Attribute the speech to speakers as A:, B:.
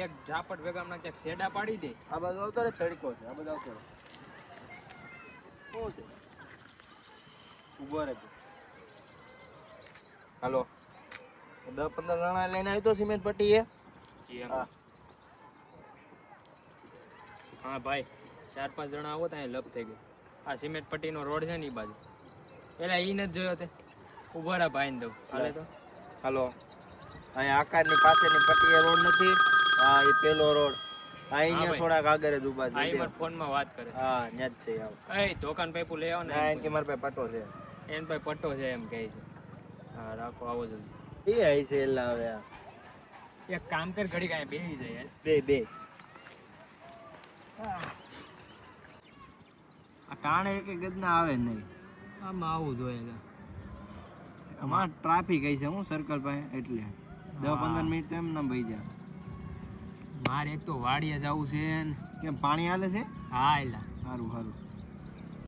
A: એક ઝાપટ ભેગા ના ક્યાંક શેડા પાડી દે.
B: આ બાજુ આવતો રે તડકો છે આ બાજુ આવતો રે શું છે ઉભો રે હાલો 10-15 જણા લઈને આવ્યો તો સિમેન્ટ પટ્ટી એ હા
A: હા ભાઈ 4-5 જણા આવો તો લપ થઈ ગઈ. આ સિમેન્ટ પટ્ટીનો રોડ છે ને ઈ બાજુ પેલા ઈ નથી જોયો તે ઉભો રા ભાઈ ને દઉં હાલે તો
B: હાલો અહીંયા આકારની પાસેની પટ્ટી રોડ નથી હા એ પેલો રોડ અહીંયા થોડાક આગળ જ ઉભા છે
A: આ મારા ફોનમાં વાત કરે
B: હા ન્યા જ છે આવ
A: એ દુકાન પાઇપો લઈ આવો ને
B: ના કે મારા પાસે પટ્ટો છે
A: એન પાસે પટ્ટો છે એમ કહે છે. હા રાખો આવો જલ્દી
B: એ આઈ છે એલા હવે
A: એક કામ કર ઘડી કાંઈ બેસી જાય
B: બે આ કાણે એક ગદના આવે નહીં
A: આમાં આવું જોઈએ
B: આમાં ટ્રાફિક હઈ છે હું સર્કલ પાસે એટલે 10-15 મિનિટ તો એમ ના ભઈ જાય.
A: મારે એક તો વાડીએ જવું છે ને
B: કેમ પાણી હાલે છે
A: હા એલા
B: સારું